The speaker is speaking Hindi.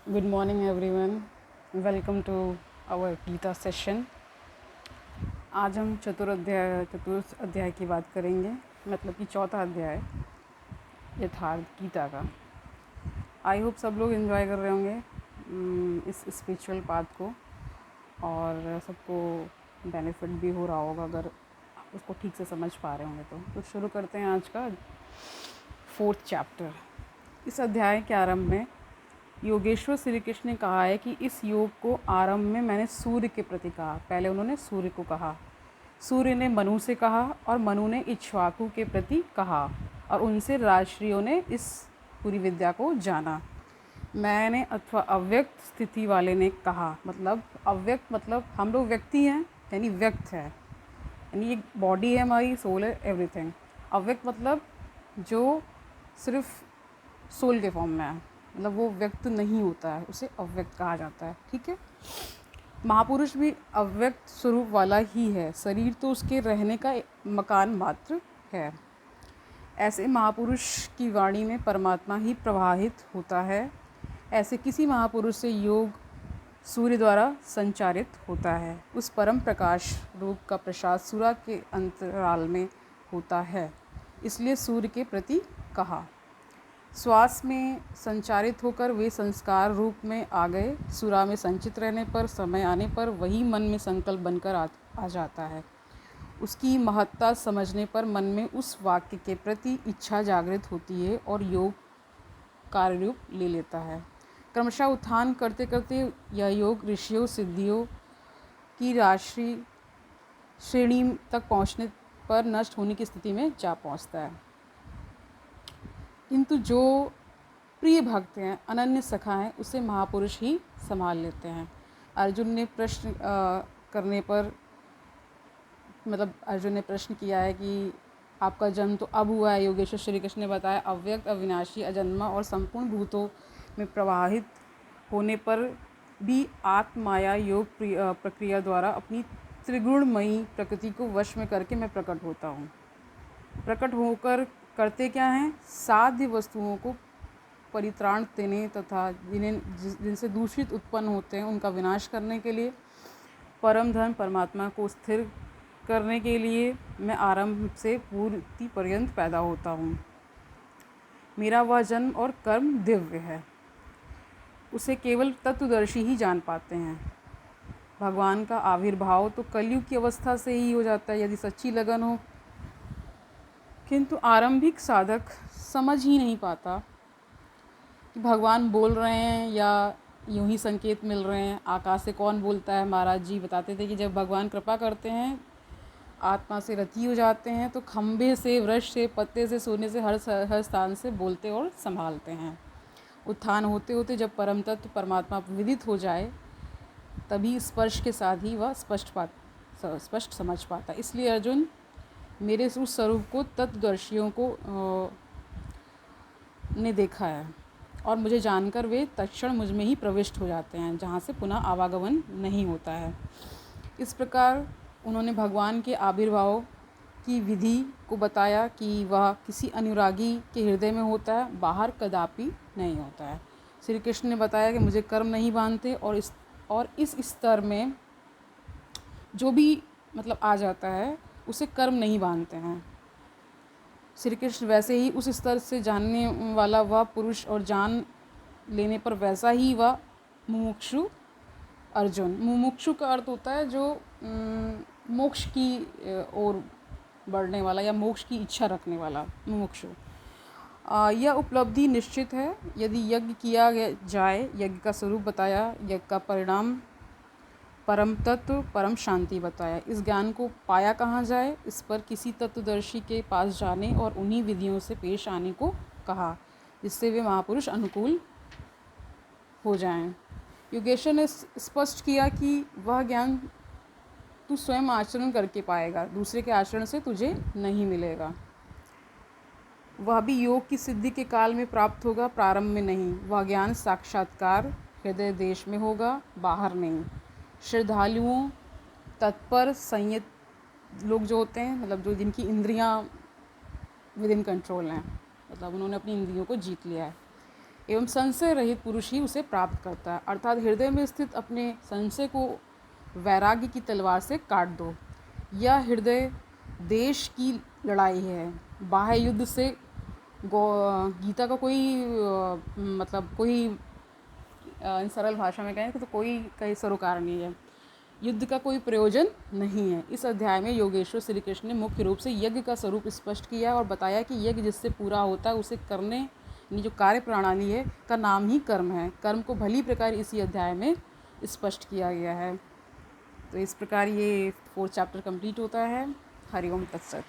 Good morning, everyone. Welcome to our Gita session. आज हम चतुर्थ अध्याय की बात करेंगे, मतलब कि चौथा अध्याय यथार्थ गीता का. आई होप सब लोग इन्जॉय कर रहे होंगे इस स्पिरिचुअल पाथ को, और सबको बेनिफिट भी हो रहा होगा अगर उसको ठीक से समझ पा रहे होंगे. तो शुरू करते हैं आज का 4th चैप्टर. इस अध्याय के आरंभ में योगेश्वर श्री कृष्ण ने कहा है कि इस योग को आरंभ में मैंने सूर्य के प्रति कहा. पहले उन्होंने सूर्य को कहा, सूर्य ने मनु से कहा और मनु ने इक्ष्वाकु के प्रति कहा, और उनसे राजर्षियों ने इस पूरी विद्या को जाना. मैंने अथवा अव्यक्त स्थिति वाले ने कहा. मतलब अव्यक्त मतलब हम लोग व्यक्ति हैं, यानी व्यक्त है, यानी एक बॉडी है हमारी, सोल है, एवरीथिंग. अव्यक्त मतलब जो सिर्फ सोल के फॉर्म में है, मतलब वो व्यक्त नहीं होता है, उसे अव्यक्त कहा जाता है. ठीक है. महापुरुष भी अव्यक्त स्वरूप वाला ही है, शरीर तो उसके रहने का मकान मात्र है. ऐसे महापुरुष की वाणी में परमात्मा ही प्रवाहित होता है. ऐसे किसी महापुरुष से योग सूर्य द्वारा संचारित होता है. उस परम प्रकाश रूप का प्रसाद सूर्य के अंतराल में होता है, इसलिए सूर्य के प्रति कहा. श्वास में संचारित होकर वे संस्कार रूप में आ गए. सूरा में संचित रहने पर समय आने पर वही मन में संकल्प बनकर आ जाता है. उसकी महत्ता समझने पर मन में उस वाक्य के प्रति इच्छा जागृत होती है और योग कार्य रूप ले लेता है. क्रमशः उत्थान करते करते यह योग ऋषियों सिद्धियों की राशि श्रेणी तक पहुँचने पर नष्ट होने की स्थिति में जा पहुँचता है. किंतु जो प्रिय भक्त हैं, अनन्य सखा हैं, उसे महापुरुष ही संभाल लेते हैं. अर्जुन ने प्रश्न करने पर, मतलब अर्जुन ने प्रश्न किया है कि आपका जन्म तो अब हुआ है. योगेश्वर श्री कृष्ण ने बताया अव्यक्त अविनाशी अजन्मा और संपूर्ण भूतों में प्रवाहित होने पर भी आत्माया योग प्रक्रिया द्वारा अपनी त्रिगुणमयी प्रकृति को वश में करके मैं प्रकट होता हूँ. प्रकट होकर करते क्या हैं? साध्य वस्तुओं को परित्राण देने तथा जिनसे दूषित उत्पन्न होते हैं उनका विनाश करने के लिए, परम धन परमात्मा को स्थिर करने के लिए मैं आरंभ से पूर्ति पर्यंत पैदा होता हूँ. मेरा वह जन्म और कर्म दिव्य है, उसे केवल तत्वदर्शी ही जान पाते हैं. भगवान का आविर्भाव तो कलयुग की अवस्था से ही हो जाता है यदि सच्ची लगन हो, किंतु आरंभिक साधक समझ ही नहीं पाता कि भगवान बोल रहे हैं या यूं ही संकेत मिल रहे हैं. आकाश से कौन बोलता है? महाराज जी बताते थे कि जब भगवान कृपा करते हैं, आत्मा से रति हो जाते हैं, तो खंभे से, वृक्ष से, पत्ते से, सोने से, हर स्थान से बोलते और संभालते हैं. उत्थान होते होते जब परम तत्व परमात्मा विदित हो जाए, तभी स्पर्श के साथ ही वह स्पष्ट समझ पाता. इसलिए अर्जुन, मेरे उस स्वरूप को तत्वदर्शियों को ने देखा है, और मुझे जानकर वे तत्क्षण मुझ में ही प्रविष्ट हो जाते हैं, जहाँ से पुनः आवागमन नहीं होता है. इस प्रकार उन्होंने भगवान के आविर्भाव की विधि को बताया कि वह किसी अनुरागी के हृदय में होता है, बाहर कदापि नहीं होता है. श्री कृष्ण ने बताया कि मुझे कर्म नहीं बांधते, और इस स्तर में जो भी मतलब आ जाता है उसे कर्म नहीं बांधते हैं. श्री कृष्ण वैसे ही उस स्तर से जानने वाला वह पुरुष, और जान लेने पर वैसा ही वह मुमुक्षु अर्जुन. मुमुक्षु का अर्थ होता है जो मोक्ष की ओर बढ़ने वाला या मोक्ष की इच्छा रखने वाला, मुमुक्षु. यह उपलब्धि निश्चित है यदि यज्ञ किया जाए. यज्ञ का स्वरूप बताया, यज्ञ का परिणाम परम तत्व परम शांति बताया. इस ज्ञान को पाया कहाँ जाए? इस पर किसी तत्वदर्शी के पास जाने और उन्हीं विधियों से पेश आने को कहा, जिससे वे महापुरुष अनुकूल हो जाएं. योगेश्वर ने स्पष्ट किया कि वह ज्ञान तू स्वयं आचरण करके पाएगा, दूसरे के आचरण से तुझे नहीं मिलेगा. वह भी योग की सिद्धि के काल में प्राप्त होगा, प्रारंभ में नहीं. वह ज्ञान साक्षात्कार हृदय देश में होगा, बाहर नहीं. श्रद्धालुओं, तत्पर, संयत लोग जो होते हैं, मतलब जो जिनकी इंद्रियां विद इन कंट्रोल हैं, मतलब उन्होंने अपनी इंद्रियों को जीत लिया है, एवं संशय रहित पुरुष ही उसे प्राप्त करता है। अर्थात हृदय में स्थित अपने संशय को वैराग्य की तलवार से काट दो। यह हृदय देश की लड़ाई है, बाह्य युद्ध से गीता का कोई मतलब कोई इन सरल भाषा में कहें तो कोई सरोकार नहीं है, युद्ध का कोई प्रयोजन नहीं है। इस अध्याय में योगेश्वर श्री कृष्ण ने मुख्य रूप से यज्ञ का स्वरूप स्पष्ट किया और बताया कि यज्ञ जिससे पूरा होता है उसे करने यानी जो कार्य प्रणाली है का नाम ही कर्म है। कर्म को भली प्रकार इसी अध्याय में स्पष्ट किया गया है। तो इस प्रकार ये 4th चैप्टर कंप्लीट होता है। हरि ओम तत्सत।